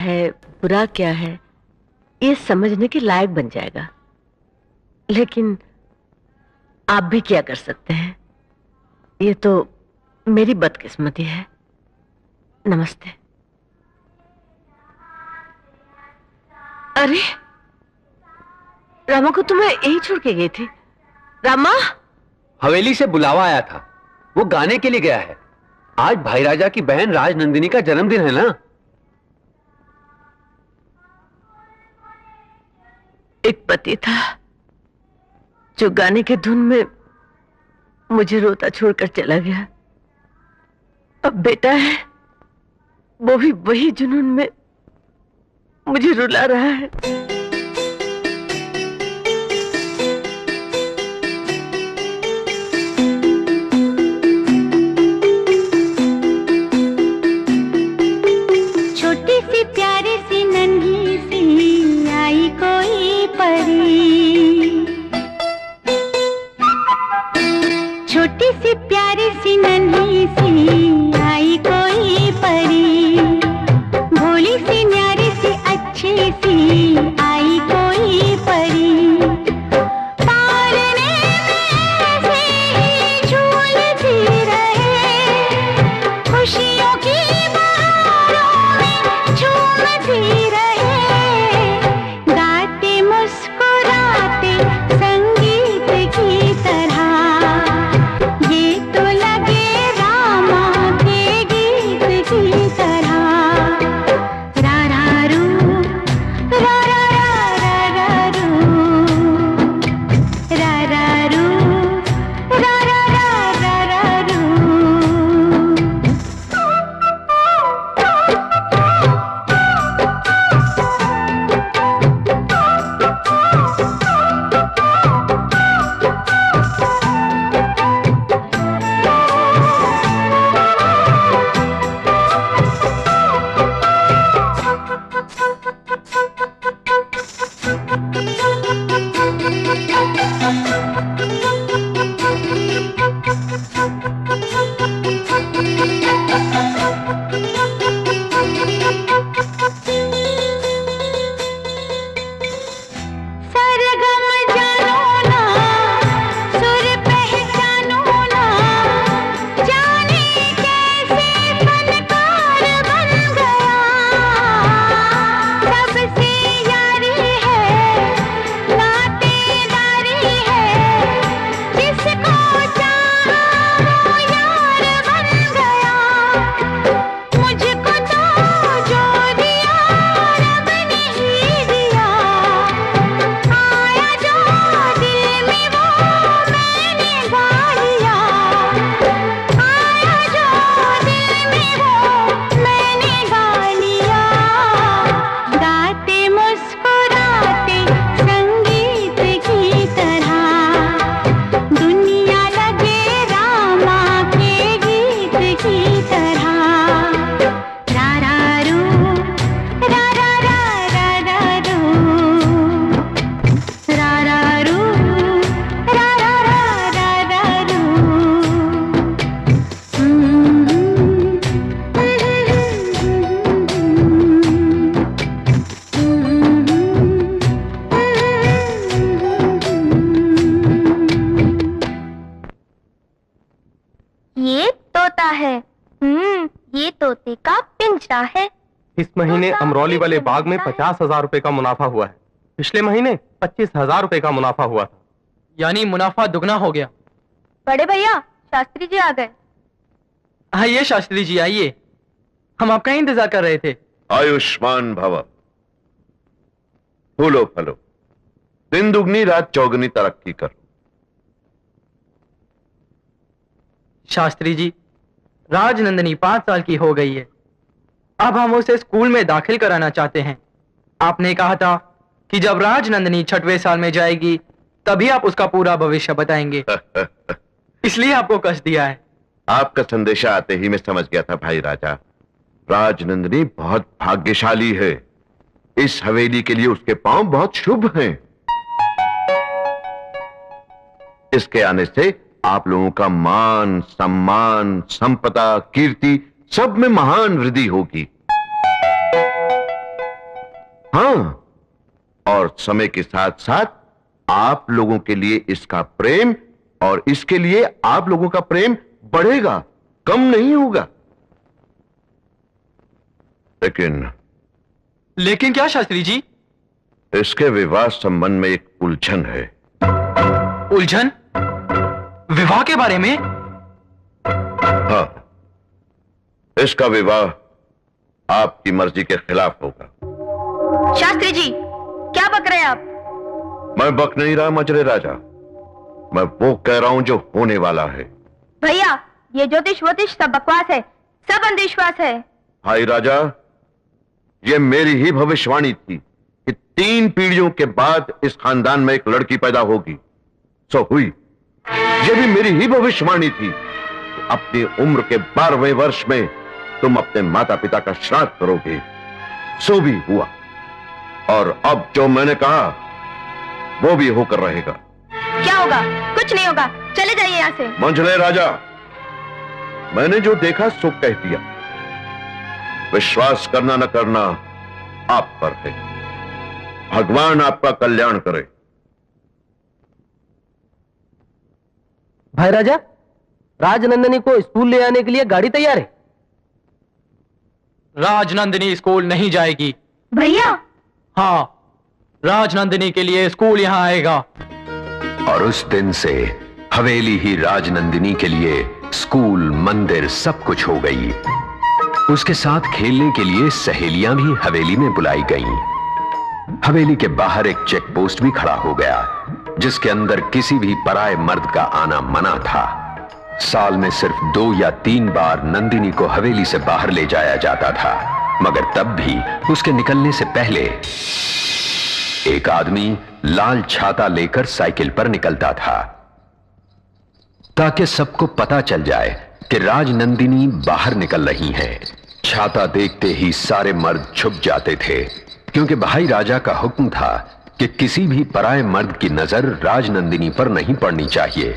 है, बुरा क्या है, ये समझने के लायक बन जाएगा। लेकिन आप भी क्या कर सकते हैं, ये तो मेरी बदकिस्मती है। नमस्ते। अरे रामा को तो मैं यही छोड़ के गई थी। रामा, हवेली से बुलावा आया था, वो गाने के लिए गया है। आज भाई राजा की बहन राजनंदिनी का जन्मदिन है ना। एक पति था जो गाने के धुन में मुझे रोता छोड़कर चला गया। अब बेटा है, वो भी वही जुनून में मुझे रुला रहा है। छोटी सी प्यारी सी नन्ही सी आई कोई परी, छोटी सी प्यारी सी नन्ही सी आई कोई परी, भोली सी न्यारी सी अच्छी सी आई कोई परी, पालने में ऐसे ही झूलती रहे, खुशियों की बहारों में झूमती रहे, गाते मुस्कुराते संगीत की तरह, ये तो लगे रामा के गीत की तरह। रा रा रू, रा रा रा रा रू, रा रा रू, रा रा रा रा रू। सरगम जानो ना, सुर पहचानो ना, जाने कैसे फनकार बन गया, सबसे यारी है, नातेदारी है, जिसको चाहा वो यार बन गया, मुझको तो जो दिया रब ने ही दिया, आया जो दिल में वो मैंने गा लिया, आया जो दिल में वो मैंने गा लिया, गाते मुस्कुराते संगीत की तरह, दुनिया लगे रामा के गीत की तरह। रा रा रू, रा रा रा रा रा रू, रा रा रू, रा रा रा रा रा रू। ये तोता है, ये तोते का पिंजरा है। इस महीने अमरौली वाले बाग में 50,000 रुपए का मुनाफा हुआ है। पिछले महीने 25,000 रुपए का मुनाफा हुआ था, यानी मुनाफा दुगना हो गया। बड़े भैया, शास्त्री जी आ गए। आइए शास्त्री जी आइए, हम आपका ही इंतजार कर रहे थे। आयुष्मान भव। फूलो फलो, दिन दुगनी रात चौगनी तरक्की करो। शास्त्री जी, राजनंदिनी 5 साल की हो गई है, अब हम उसे स्कूल में दाखिल कराना चाहते हैं। आपने कहा था कि जब राजनंदिनी 6वें साल में जाएगी तभी आप उसका पूरा भविष्य बताएंगे, इसलिए आपको कष्ट दिया है। आपका संदेशा आते ही मैं समझ गया था भाई राजा, राजनंदिनी बहुत भाग्यशाली है। इस हवेली के लिए उसके पांव बहुत शुभ हैं। इसके आने से आप लोगों का मान, सम्मान, संपदा, कीर्ति सब में महान वृद्धि होगी। हाँ, और समय के साथ साथ आप लोगों के लिए इसका प्रेम और इसके लिए आप लोगों का प्रेम बढ़ेगा, कम नहीं होगा। लेकिन क्या शास्त्री जी? इसके विवाह संबंध में एक उलझन है। उलझन? विवाह के बारे में? हाँ, इसका विवाह आपकी मर्जी के खिलाफ होगा। शास्त्री जी, क्या बक रहे हैं आप? मैं बक नहीं रहा मजरे राजा, मैं वो कह रहा हूं जो होने वाला है। भैया, ये ज्योतिष वोतिष सब बकवास है, सब अंधविश्वास है। भाई राजा, ये मेरी ही भविष्यवाणी थी कि 3 पीढ़ियों के बाद इस खानदान में एक लड़की पैदा होगी। सो हुई। ये भी मेरी ही भविष्यवाणी थी कि अपनी उम्र के 12वें वर्ष में तुम अपने माता पिता का श्राद्ध करोगे। सो भी हुआ, और अब जो मैंने कहा वो भी होकर रहेगा। क्या होगा? कुछ नहीं होगा, चले जाइए यहाँ से। मंझले राजा, मैंने जो देखा सो कह दिया। विश्वास करना न करना आप पर है। भगवान आपका कल्याण करे। भाई राजा, राजनंदिनी को स्कूल ले आने के लिए गाड़ी तैयार है। राजनंदिनी स्कूल नहीं जाएगी। भैया, हाँ, राजनंदिनी के लिए स्कूल यहां आएगा। और उस दिन से हवेली ही राजनंदिनी के लिए स्कूल, मंदिर सब कुछ हो गई। उसके साथ खेलने के लिए सहेलियां भी हवेली में बुलाई गईं। हवेली के बाहर एक चेक पोस्ट भी खड़ा हो गया, जिसके अंदर किसी भी पराये मर्द का आना मना था। साल में सिर्फ 2 या 3 बार नंदिनी को हवेली से बाहर ले जाया जाता था, मगर तब भी उसके निकलने से पहले एक आदमी लाल छाता लेकर साइकिल पर निकलता था, ताकि सबको पता चल जाए कि राजनंदिनी बाहर निकल रही हैं। छाता देखते ही सारे मर्द छुप जाते थे, क्योंकि भाई राजा का हुक्म था कि किसी भी पराये मर्द की नजर राजनंदिनी पर नहीं पड़नी चाहिए,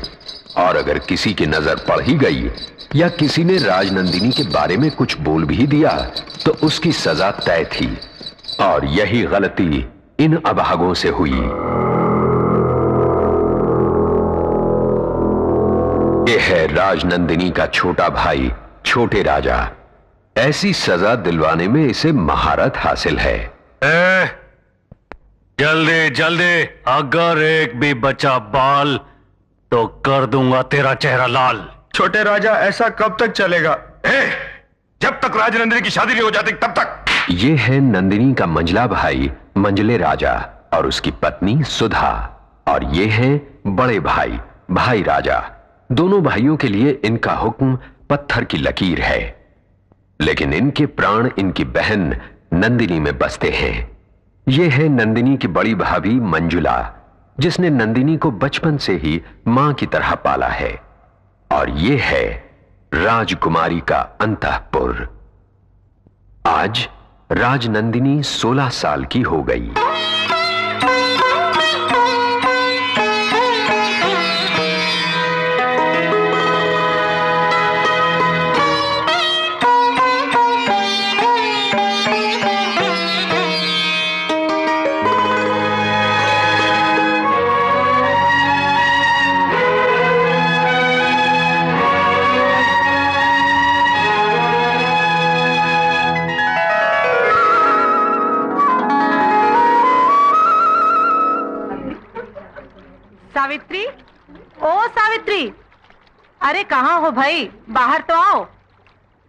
और अगर किसी की नजर पड़ ही गई या किसी ने राजनंदिनी के बारे में कुछ बोल भी दिया तो उसकी सजा तय थी। और यही गलती इन अभागों से हुई। यह है राजनंदिनी का छोटा भाई छोटे राजा। ऐसी सजा दिलवाने में इसे महारत हासिल है। जल्दी जल्दी, अगर एक भी बचा बाल तो कर दूंगा तेरा चेहरा लाल। छोटे राजा, ऐसा कब तक चलेगा? जब तक राजनंदिनी की शादी नहीं हो जाती तब तक। ये है नंदिनी का मंझला भाई मंझले राजा और उसकी पत्नी सुधा, और ये है बड़े भाई भाई राजा। दोनों भाइयों के लिए इनका हुक्म पत्थर की लकीर है, लेकिन इनके प्राण इनकी बहन नंदिनी में बसते हैं। ये है नंदिनी की बड़ी भाभी मंजुला, जिसने नंदिनी को बचपन से ही मां की तरह पाला है। और ये है राजकुमारी का अंतःपुर। आज राजनंदिनी 16 साल की हो गई। सावित्री, ओ सावित्री, अरे कहाँ हो भाई, बाहर तो आओ।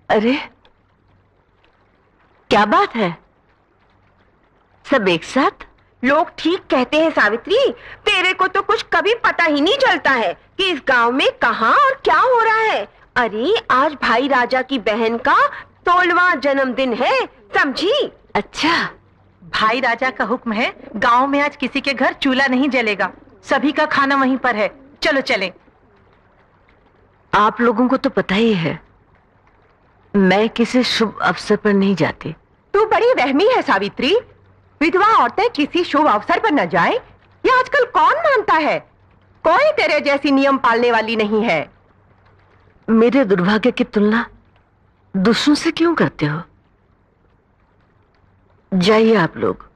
अरे क्या बात है, सब एक साथ? लोग ठीक कहते हैं सावित्री, तेरे को तो कुछ कभी पता ही नहीं चलता है कि इस गांव में कहाँ और क्या हो रहा है। अरे आज भाई राजा की बहन का 16वां जन्मदिन है, समझी? अच्छा, भाई राजा का हुक्म है, गांव में आज किसी के घर चूल्हा नहीं जलेगा, सभी का खाना वहीं पर है। चलो चलें। आप लोगों को तो पता ही है, मैं किसी शुभ अवसर पर नहीं जाती। तू बड़ी रहमी है सावित्री, विधवा औरतें किसी शुभ अवसर पर न जाएं, ये आजकल कौन मानता है? कोई तेरे जैसी नियम पालने वाली नहीं है। मेरे दुर्भाग्य की तुलना दूसरों से क्यों करते हो? जाइए आप लोग,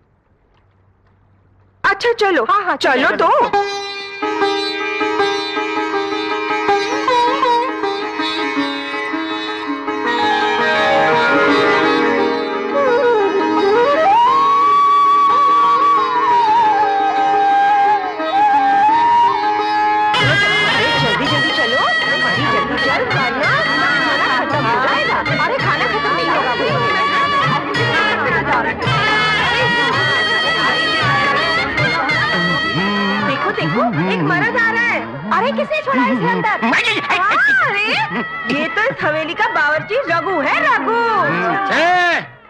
अच्छा चलो। हाँ, चलो तो। जल्दी जल्दी चलो, जल्दी चल वरना खाना खत्म हो जाएगा। अरे खाना खत्म नहीं होगा देखो देखो, एक मर्द आ रहा है। अरे किसने छोड़ा इसे अंदर? अरे ये तो इस हवेली का बावर्ची रघु है, रघु।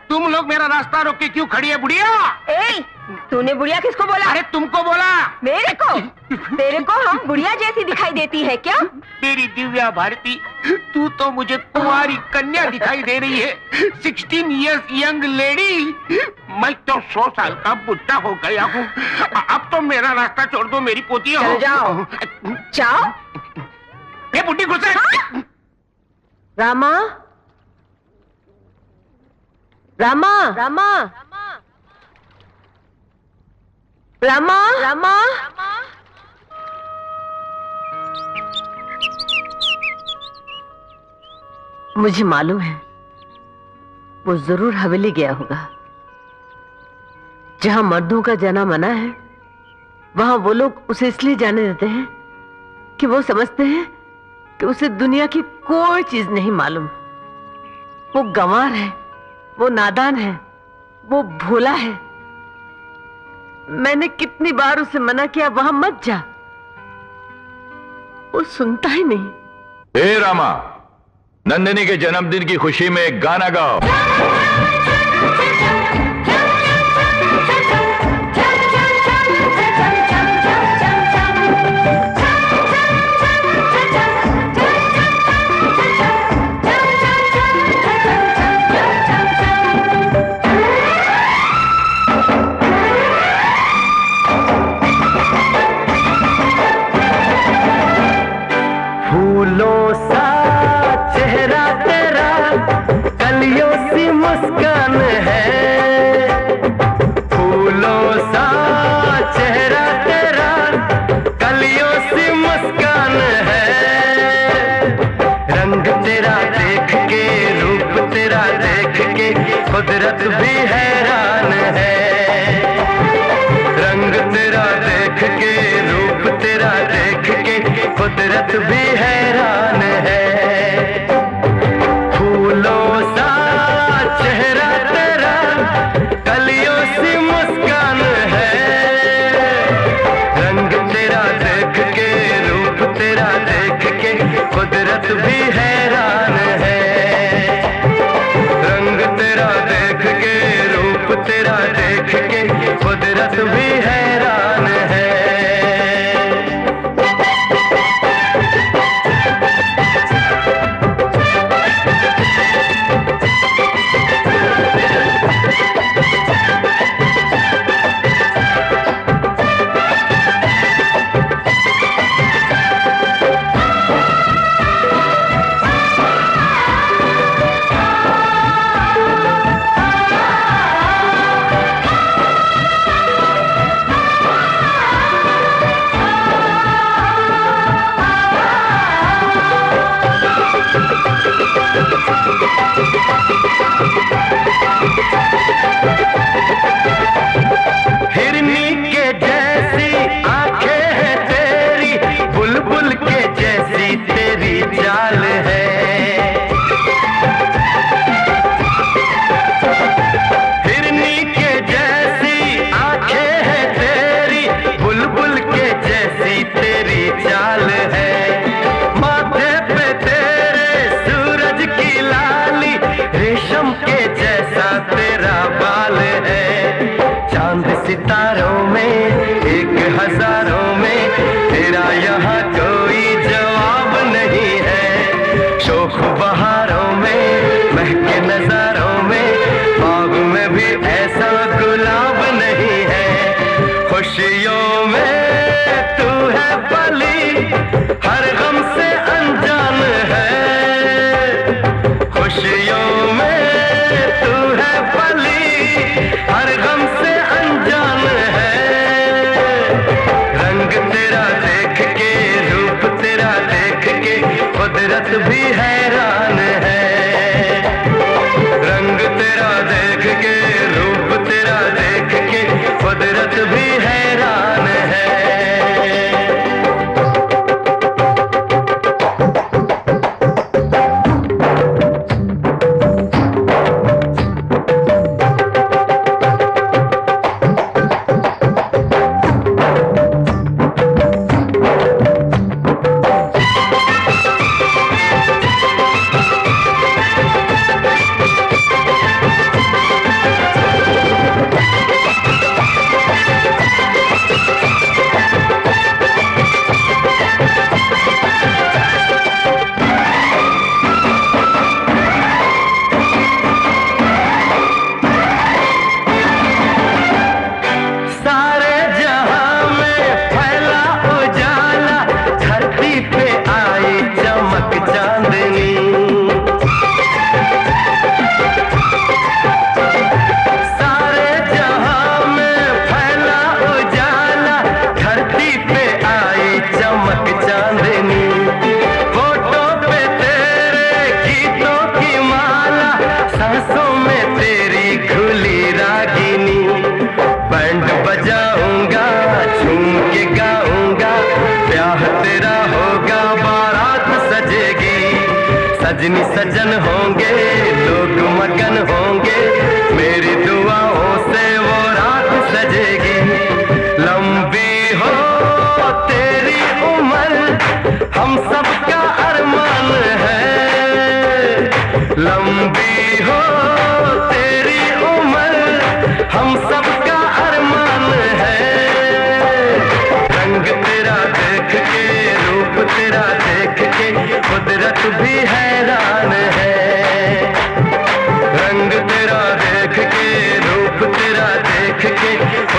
तुम लोग मेरा रास्ता रोक के क्यों खड़ी है बुढ़िया? ए, तूने बुढ़िया किसको बोला? अरे तुमको बोला। मेरे को? तेरे को हम बुढ़िया जैसी दिखाई देती है क्या? मेरी दिव्या भारती, तू तो मुझे कुंवारी कन्या दिखाई दे रही है। 16 इयर्स यंग लेडी। मैं तो 100 साल का बुढ़ा हो गया हूँ। अब तो मेरा रास्ता छोड़ दो मेरी पोती हो। जाओ जाओ। ये बुढ़ी गुस्से। रामा, रामा, रामा, रामा, रामा। मुझे मालूम है वो जरूर हवेली गया होगा। जहां मर्दों का जाना मना है, वहां वो लोग उसे इसलिए जाने देते हैं कि वो समझते हैं कि उसे दुनिया की कोई चीज नहीं मालूम। वो गंवार है, वो नादान है, वो भोला है। मैंने कितनी बार उसे मना किया वहां मत जा, वो सुनता ही नहीं। हे रामा, नंदिनी के जन्मदिन की खुशी में एक गाना गाओ। फूलों सा चेहरा तेरा, कलियों सी मुस्कान है। फूलों सा चेहरा तेरा, कलियों सी मुस्कान है। रंग तेरा देख के, रूप तेरा देख के, कुदरत भी हैरान है। रंग तेरा देख के, रूप तेरा देख के, कुदरत भी हैरान है। फूलों सा चेहरा तेरा, कलियों सी मुस्कान है। रंग तेरा देख के, रूप तेरा देख के, कुदरत भी हैरान है। रंग तेरा देख के, रूप तेरा देख के, कुदरत भी हैरान है। हिरनी के जैसी आंखें हैं तेरी, बुलबुल के जैसी तेरी चाल है। हिरनी के जैसी आंखें हैं तेरी, बुलबुल के जैसी तेरी चाल है। माथे पे तेरे सूरज की लाली, रेशम के जैसा तेरा बाल है। चांद सितारों में, एक हजारों में, तेरा यहाँ कोई जवाब नहीं है। शोख बहारों में, महके नजारों में, बाग में भी ऐसा गुलाब नहीं है। खुशियों में तू है पली, हर गम से अनजान है। खुशियों में तू है पली, हर गम से अनजान है।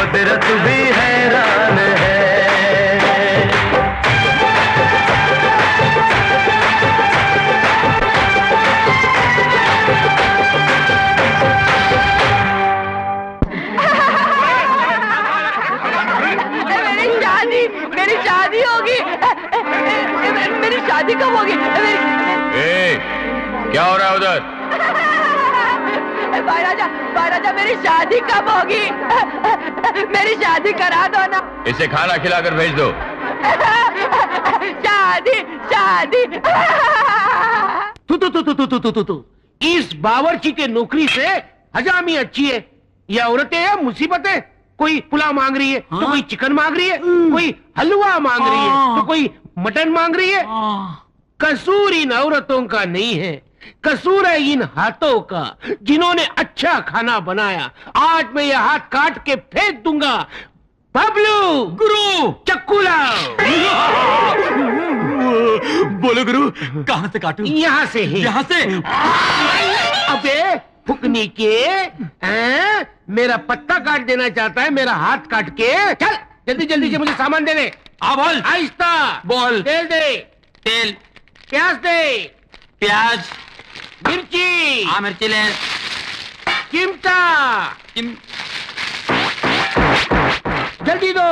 कुदरत भी हैरान है। मेरी शादी होगी। मेरी शादी कब होगी? क्या हो रहा है उधर? महाराजा मेरी शादी कब होगी? मेरी शादी करा दो ना। इसे खाना खिलाकर भेज दो। शादी शादी। तू इस बावर्ची के नौकरी से हजामी अच्छी है। ये औरतें हैं मुसीबतें। कोई पुलाव मांग रही है तो कोई चिकन मांग रही है, कोई हलवा मांग रही है तो कोई मटन मांग रही है। कसूर इन औरतों का नहीं है, कसूर है इन हाथों का जिन्होंने अच्छा खाना बनाया। आज मैं ये हाथ काट के फेंक दूंगा। बबलू गुरु चक्कू लाओ। बोलो गुरु, कहां से काटूं? यहाँ से ही। यहाँ से? अबे फुकनी के मेरा पत्ता काट देना चाहता है, मेरा हाथ काट के। चल जल्दी जल्दी से मुझे सामान दे दे। बोल। आहिस्ता बोल। तेल दे। तेल। प्याज दे। प्याज। मिर्ची। हाँ मिर्ची ले। चिमटा। जल्दी दो।